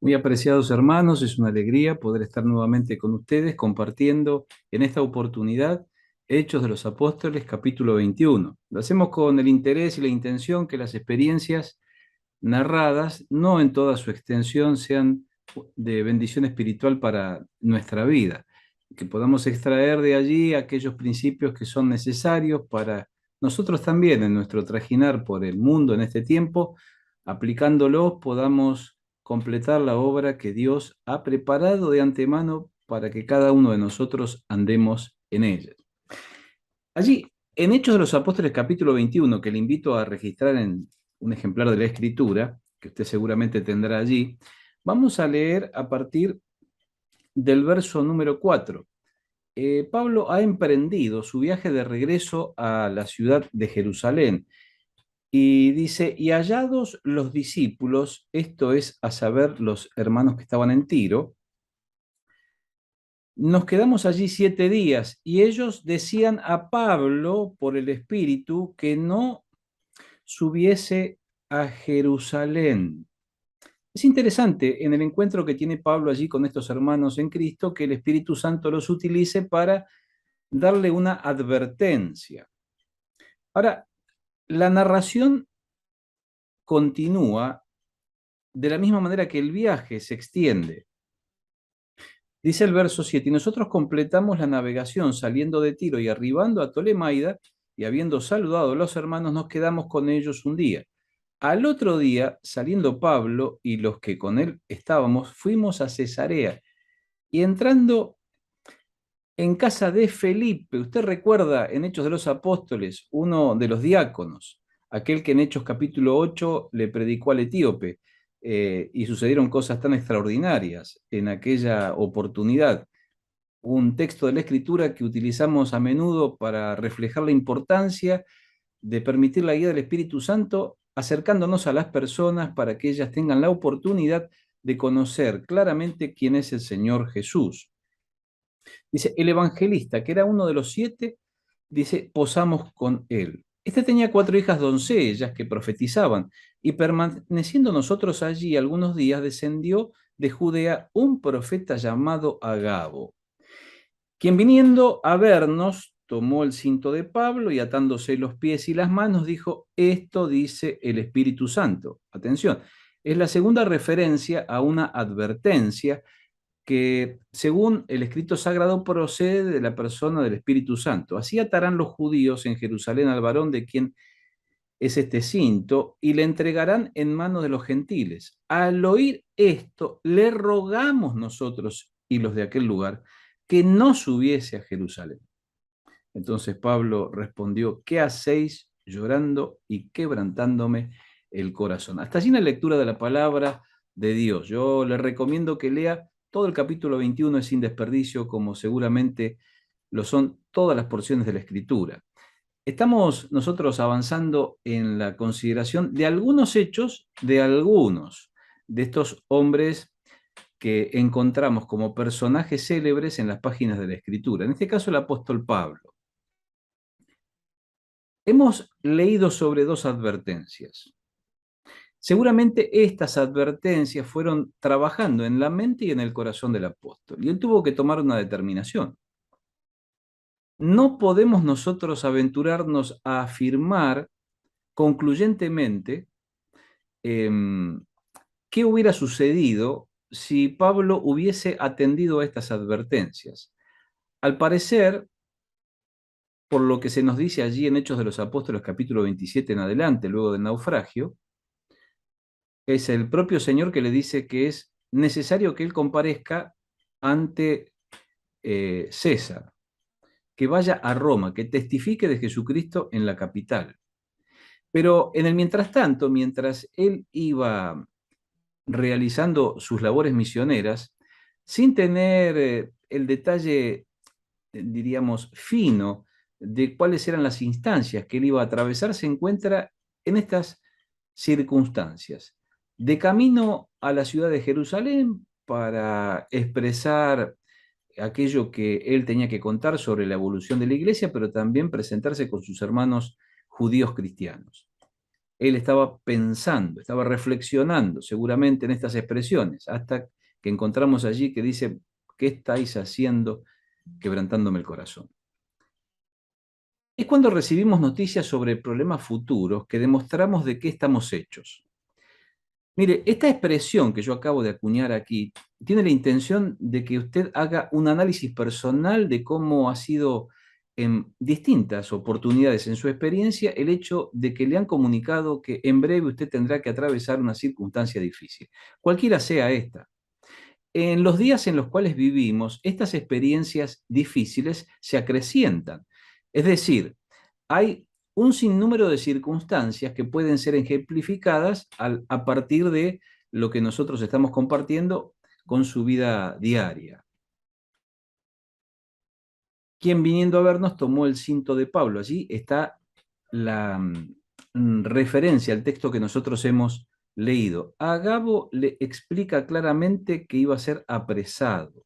Muy apreciados hermanos, es una alegría poder estar nuevamente con ustedes compartiendo en esta oportunidad Hechos de los Apóstoles, capítulo 21. Lo hacemos con el interés y la intención que las experiencias narradas, no en toda su extensión, sean de bendición espiritual para nuestra vida, que podamos extraer de allí aquellos principios que son necesarios para nosotros también en nuestro trajinar por el mundo en este tiempo, aplicándolos podamos completar la obra que Dios ha preparado de antemano para que cada uno de nosotros andemos en ella. Allí, en Hechos de los Apóstoles capítulo 21, que le invito a registrar en un ejemplar de la Escritura, que usted seguramente tendrá allí, vamos a leer a partir del verso número 4. Pablo ha emprendido su viaje de regreso a la ciudad de Jerusalén y dice, y hallados los discípulos, esto es a saber los hermanos que estaban en Tiro, nos quedamos allí 7 días y ellos decían a Pablo por el Espíritu que no subiese a Jerusalén. Es interesante en el encuentro que tiene Pablo allí con estos hermanos en Cristo que el Espíritu Santo los utilice para darle una advertencia. Ahora, la narración continúa de la misma manera que el viaje se extiende. Dice el verso 7, y nosotros completamos la navegación saliendo de Tiro y arribando a Tolemaida, y habiendo saludado a los hermanos, nos quedamos con ellos un día. Al otro día, saliendo Pablo y los que con él estábamos, fuimos a Cesarea, y entrando en casa de Felipe, usted recuerda en Hechos de los Apóstoles, uno de los diáconos, aquel que en Hechos capítulo 8 le predicó al etíope, y sucedieron cosas tan extraordinarias en aquella oportunidad. Un texto de la Escritura que utilizamos a menudo para reflejar la importancia de permitir la guía del Espíritu Santo, acercándonos a las personas para que ellas tengan la oportunidad de conocer claramente quién es el Señor Jesús. Dice, el evangelista, que era uno de los 7, dice, posamos con él. Este tenía 4 hijas doncellas que profetizaban, y permaneciendo nosotros allí algunos días, descendió de Judea un profeta llamado Agabo, quien viniendo a vernos, tomó el cinto de Pablo y atándose los pies y las manos, dijo, esto dice el Espíritu Santo. Atención, es la segunda referencia a una advertencia que, según el escrito sagrado, procede de la persona del Espíritu Santo. Así atarán los judíos en Jerusalén al varón de quien es este cinto y le entregarán en manos de los gentiles. Al oír esto, le rogamos nosotros y los de aquel lugar que no subiese a Jerusalén. Entonces Pablo respondió, ¿qué hacéis llorando y quebrantándome el corazón? Hasta allí en la lectura de la palabra de Dios. Yo le recomiendo que lea todo el capítulo 21, es sin desperdicio, como seguramente lo son todas las porciones de la Escritura. Estamos nosotros avanzando en la consideración de algunos hechos de algunos de estos hombres que encontramos como personajes célebres en las páginas de la Escritura. En este caso, el apóstol Pablo. Hemos leído sobre 2 advertencias. Seguramente estas advertencias fueron trabajando en la mente y en el corazón del apóstol, y él tuvo que tomar una determinación. No podemos nosotros aventurarnos a afirmar concluyentemente qué hubiera sucedido si Pablo hubiese atendido a estas advertencias. Al parecer, por lo que se nos dice allí en Hechos de los Apóstoles capítulo 27 en adelante, luego del naufragio, es el propio Señor que le dice que es necesario que él comparezca ante César, que vaya a Roma, que testifique de Jesucristo en la capital. Pero en el mientras tanto, mientras él iba realizando sus labores misioneras, sin tener el detalle, diríamos, fino de cuáles eran las instancias que él iba a atravesar, se encuentra en estas circunstancias. De camino a la ciudad de Jerusalén para expresar aquello que él tenía que contar sobre la evolución de la iglesia, pero también presentarse con sus hermanos judíos cristianos. Él estaba pensando, estaba reflexionando seguramente en estas expresiones, hasta que encontramos allí que dice, ¿qué estáis haciendo quebrantándome el corazón? Es cuando recibimos noticias sobre problemas futuros que demostramos de qué estamos hechos. Mire, esta expresión que yo acabo de acuñar aquí tiene la intención de que usted haga un análisis personal de cómo ha sido en distintas oportunidades en su experiencia el hecho de que le han comunicado que en breve usted tendrá que atravesar una circunstancia difícil, cualquiera sea esta. En los días en los cuales vivimos, estas experiencias difíciles se acrecientan. Es decir, hay un sinnúmero de circunstancias que pueden ser ejemplificadas a partir de lo que nosotros estamos compartiendo con su vida diaria. Quien viniendo a vernos tomó el cinto de Pablo. Allí está la referencia al texto que nosotros hemos leído. Agabo le explica claramente que iba a ser apresado.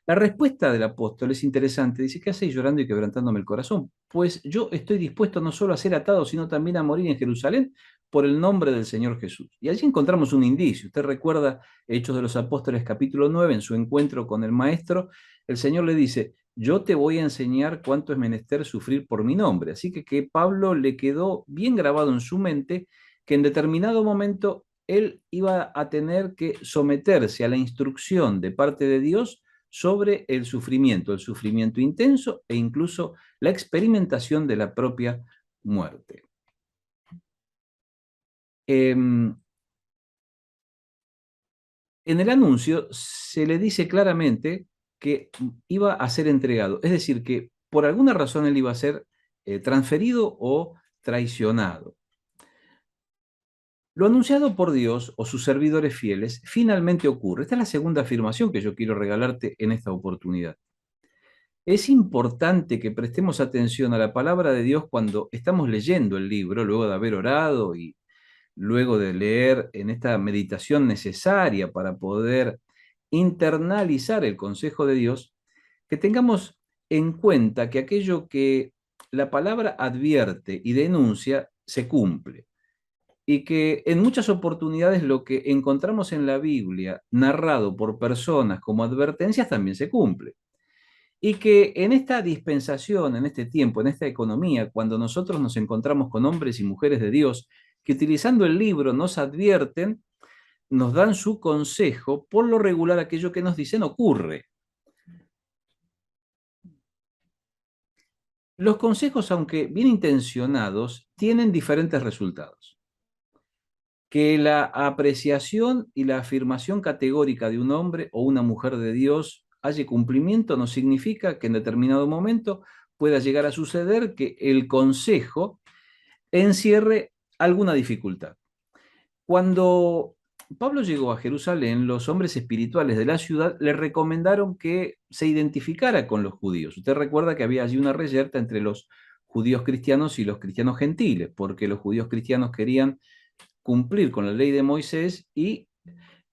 La respuesta del apóstol es interesante. Dice, ¿qué hacéis llorando y quebrantándome el corazón? Pues yo estoy dispuesto no solo a ser atado, sino también a morir en Jerusalén por el nombre del Señor Jesús. Y allí encontramos un indicio. Usted recuerda Hechos de los Apóstoles capítulo 9, en su encuentro con el Maestro, el Señor le dice, yo te voy a enseñar cuánto es menester sufrir por mi nombre. Así que Pablo le quedó bien grabado en su mente que en determinado momento él iba a tener que someterse a la instrucción de parte de Dios sobre el sufrimiento intenso e incluso la experimentación de la propia muerte. En el anuncio se le dice claramente que iba a ser entregado, es decir, que por alguna razón él iba a ser transferido o traicionado. Lo anunciado por Dios o sus servidores fieles finalmente ocurre. Esta es la segunda afirmación que yo quiero regalarte en esta oportunidad. Es importante que prestemos atención a la palabra de Dios cuando estamos leyendo el libro, luego de haber orado y luego de leer en esta meditación necesaria para poder internalizar el consejo de Dios, que tengamos en cuenta que aquello que la palabra advierte y denuncia se cumple. Y que en muchas oportunidades lo que encontramos en la Biblia narrado por personas como advertencias también se cumple. Y que en esta dispensación, en este tiempo, en esta economía, cuando nosotros nos encontramos con hombres y mujeres de Dios que utilizando el libro nos advierten, nos dan su consejo, por lo regular aquello que nos dicen ocurre. Los consejos, aunque bien intencionados, tienen diferentes resultados. Que la apreciación y la afirmación categórica de un hombre o una mujer de Dios haya cumplimiento no significa que en determinado momento pueda llegar a suceder que el consejo encierre alguna dificultad. Cuando Pablo llegó a Jerusalén, los hombres espirituales de la ciudad le recomendaron que se identificara con los judíos. Usted recuerda que había allí una reyerta entre los judíos cristianos y los cristianos gentiles, porque los judíos cristianos querían cumplir con la ley de Moisés y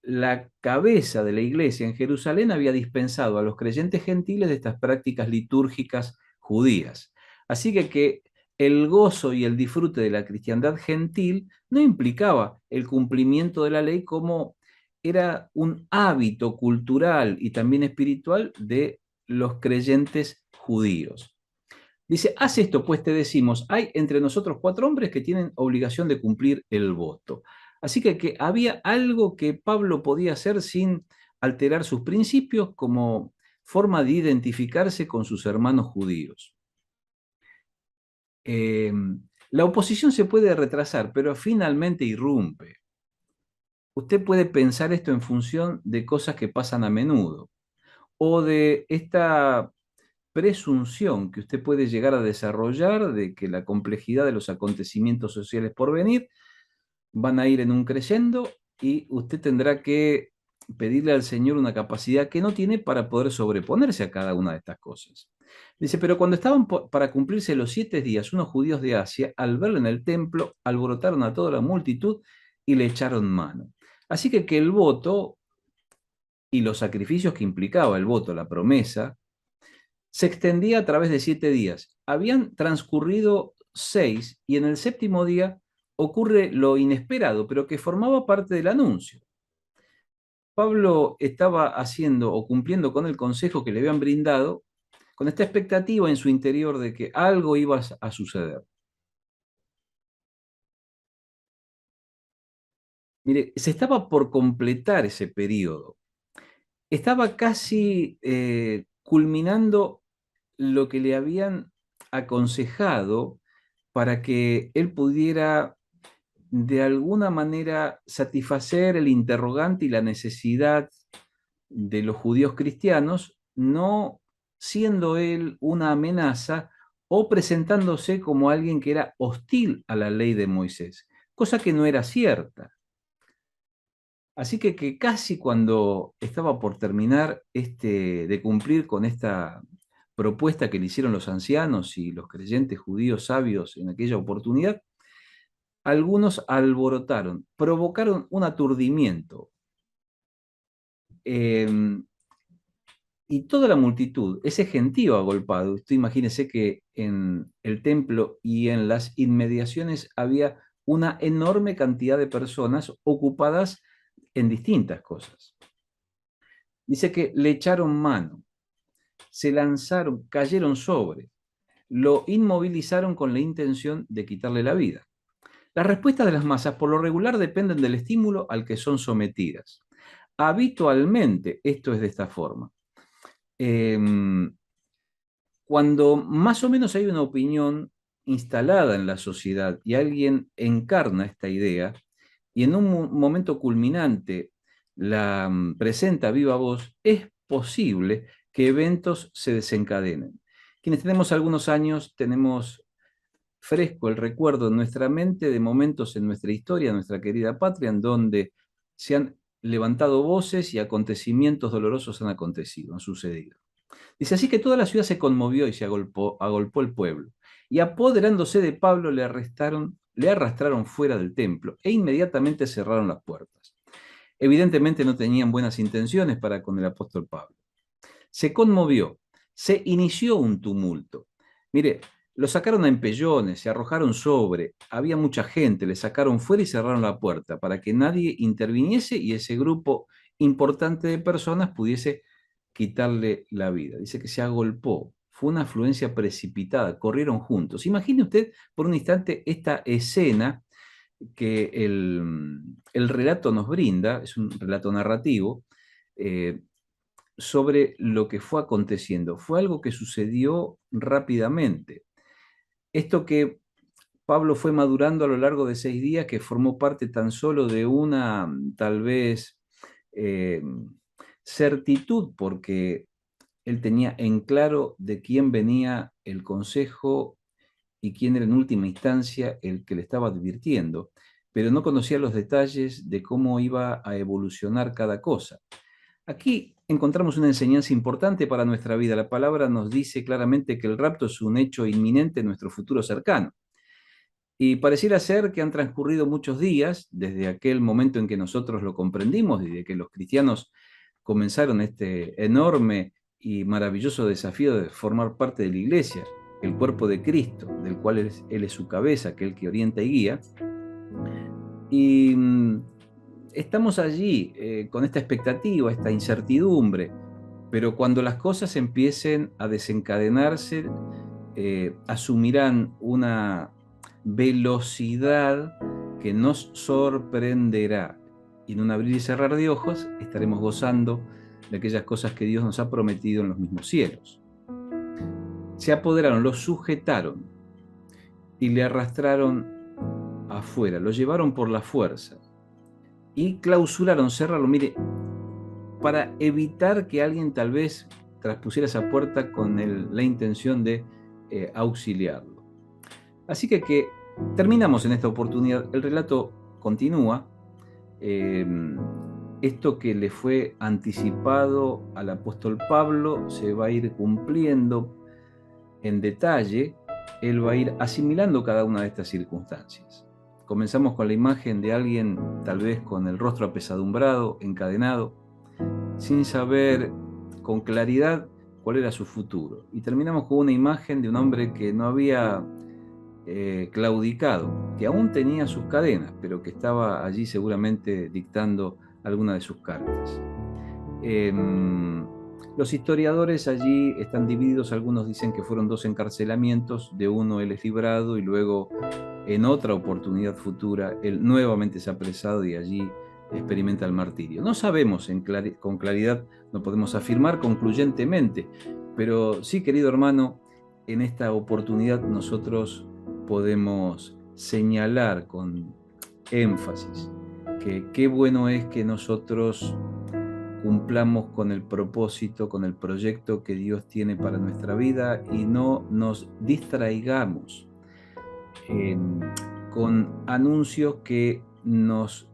la cabeza de la iglesia en Jerusalén había dispensado a los creyentes gentiles de estas prácticas litúrgicas judías. Así que el gozo y el disfrute de la cristiandad gentil no implicaba el cumplimiento de la ley como era un hábito cultural y también espiritual de los creyentes judíos. Dice, haz esto, pues te decimos, hay entre nosotros 4 hombres que tienen obligación de cumplir el voto. Así que había algo que Pablo podía hacer sin alterar sus principios como forma de identificarse con sus hermanos judíos. La oposición se puede retrasar, pero finalmente irrumpe. Usted puede pensar esto en función de cosas que pasan a menudo o de esta presunción que usted puede llegar a desarrollar de que la complejidad de los acontecimientos sociales por venir van a ir en un creyendo y usted tendrá que pedirle al Señor una capacidad que no tiene para poder sobreponerse a cada una de estas cosas. Dice, pero cuando estaban para cumplirse los 7 días, unos judíos de Asia, al verlo en el templo, alborotaron a toda la multitud y le echaron mano. Así que el voto y los sacrificios que implicaba el voto, la promesa, se extendía a través de 7 días. Habían transcurrido 6 y en el séptimo día ocurre lo inesperado, pero que formaba parte del anuncio. Pablo estaba haciendo o cumpliendo con el consejo que le habían brindado, con esta expectativa en su interior de que algo iba a suceder. Mire, se estaba por completar ese periodo. Estaba casi culminando lo que le habían aconsejado para que él pudiera de alguna manera satisfacer el interrogante y la necesidad de los judíos cristianos, no siendo él una amenaza o presentándose como alguien que era hostil a la ley de Moisés, cosa que no era cierta. Así que casi cuando estaba por terminar de cumplir con esta propuesta que le hicieron los ancianos y los creyentes judíos sabios en aquella oportunidad, algunos alborotaron, provocaron un aturdimiento. Y toda la multitud, ese gentío agolpado, usted imagínese que en el templo y en las inmediaciones había una enorme cantidad de personas ocupadas en distintas cosas. Dice que le echaron mano, se lanzaron, cayeron sobre, lo inmovilizaron con la intención de quitarle la vida. Las respuestas de las masas por lo regular dependen del estímulo al que son sometidas. Habitualmente esto es de esta forma. Cuando más o menos hay una opinión instalada en la sociedad y alguien encarna esta idea y en un momento culminante la presenta a viva voz, es posible que eventos se desencadenen. Quienes tenemos algunos años tenemos fresco el recuerdo en nuestra mente de momentos en nuestra historia, en nuestra querida patria, en donde se han levantado voces y acontecimientos dolorosos han acontecido, han sucedido. Dice así que toda la ciudad se conmovió y se agolpó el pueblo. Y apoderándose de Pablo le arrastraron fuera del templo e inmediatamente cerraron las puertas. Evidentemente no tenían buenas intenciones para con el apóstol Pablo. Se conmovió, se inició un tumulto. Mire, lo sacaron a empellones, se arrojaron sobre, había mucha gente, le sacaron fuera y cerraron la puerta para que nadie interviniese y ese grupo importante de personas pudiese quitarle la vida. Dice que se agolpó, fue una afluencia precipitada, corrieron juntos. Imagine usted por un instante esta escena que el relato nos brinda, es un relato narrativo, eh, sobre lo que fue aconteciendo. Fue algo que sucedió rápidamente. Esto que Pablo fue madurando a lo largo de 6 días, que formó parte tan solo de una, tal vez, eh, certitud, porque él tenía en claro de quién venía el consejo y quién era en última instancia el que le estaba advirtiendo, pero no conocía los detalles de cómo iba a evolucionar cada cosa. Aquí encontramos una enseñanza importante para nuestra vida. La palabra nos dice claramente que el rapto es un hecho inminente en nuestro futuro cercano. Y pareciera ser que han transcurrido muchos días desde aquel momento en que nosotros lo comprendimos, desde que los cristianos comenzaron este enorme y maravilloso desafío de formar parte de la iglesia, el cuerpo de Cristo, del cual Él es su cabeza, aquel que orienta y guía. Y estamos allí con esta expectativa, esta incertidumbre, pero cuando las cosas empiecen a desencadenarse, asumirán una velocidad que nos sorprenderá. Y en un abrir y cerrar de ojos estaremos gozando de aquellas cosas que Dios nos ha prometido en los mismos cielos. Se apoderaron, lo sujetaron y le arrastraron afuera, lo llevaron por la fuerza y clausuraron, cerraron, mire, para evitar que alguien tal vez traspusiera esa puerta con la intención de auxiliarlo. Así que terminamos en esta oportunidad. El relato continúa. Esto que le fue anticipado al apóstol Pablo se va a ir cumpliendo en detalle. Él va a ir asimilando cada una de estas circunstancias. Comenzamos con la imagen de alguien tal vez con el rostro apesadumbrado, encadenado, sin saber con claridad cuál era su futuro. Y terminamos con una imagen de un hombre que no había claudicado, que aún tenía sus cadenas, pero que estaba allí seguramente dictando alguna de sus cartas. Los historiadores allí están divididos, algunos dicen que fueron 2 encarcelamientos, de uno él es librado y luego en otra oportunidad futura él nuevamente es apresado y allí experimenta el martirio. No sabemos con claridad, no podemos afirmar concluyentemente, pero sí, querido hermano, en esta oportunidad nosotros podemos señalar con énfasis que qué bueno es que nosotros cumplamos con el propósito, con el proyecto que Dios tiene para nuestra vida y no nos distraigamos con anuncios que nos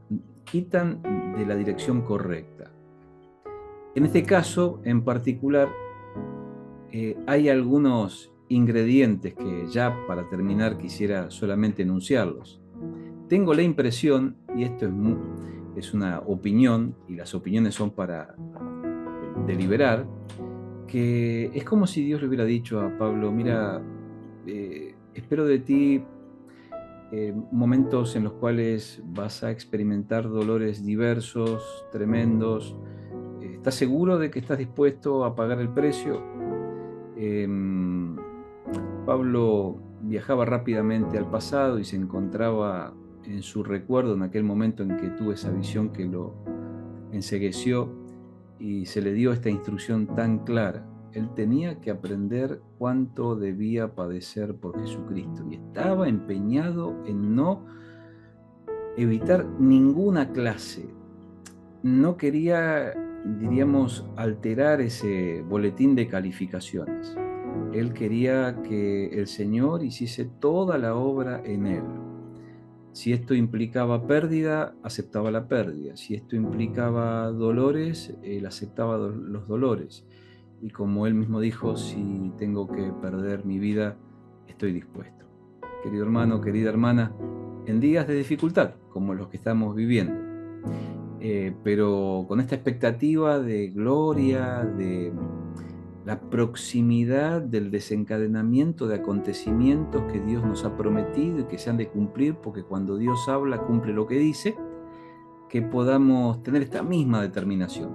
quitan de la dirección correcta. En este caso, en particular, hay algunos ingredientes que ya para terminar quisiera solamente enunciarlos. Tengo la impresión, y esto es una opinión, y las opiniones son para deliberar, que es como si Dios le hubiera dicho a Pablo, mira, espero de ti momentos en los cuales vas a experimentar dolores diversos, tremendos. ¿Estás seguro de que estás dispuesto a pagar el precio? Pablo viajaba rápidamente al pasado y se encontraba en su recuerdo en aquel momento en que tuvo esa visión que lo encegueció y se le dio esta instrucción tan clara. Él tenía que aprender cuánto debía padecer por Jesucristo y estaba empeñado en no evitar ninguna clase. No quería, diríamos, alterar ese boletín de calificaciones. Él quería que el Señor hiciese toda la obra en él. Si esto implicaba pérdida, aceptaba la pérdida. Si esto implicaba dolores, él aceptaba los dolores. Y como él mismo dijo, si tengo que perder mi vida, estoy dispuesto. Querido hermano, querida hermana, en días de dificultad, como los que estamos viviendo, pero con esta expectativa de gloria, de la proximidad del desencadenamiento de acontecimientos que Dios nos ha prometido y que se han de cumplir, porque cuando Dios habla, cumple lo que dice, que podamos tener esta misma determinación.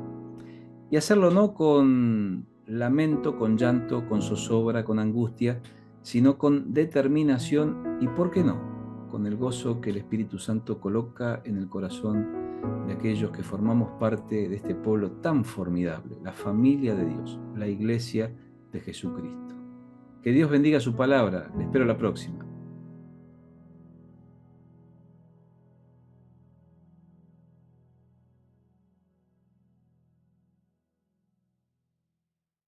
Y hacerlo no con lamento, con llanto, con zozobra, con angustia, sino con determinación y, ¿por qué no?, con el gozo que el Espíritu Santo coloca en el corazón de aquellos que formamos parte de este pueblo tan formidable, la familia de Dios, la iglesia de Jesucristo. Que Dios bendiga su palabra. Le espero la próxima.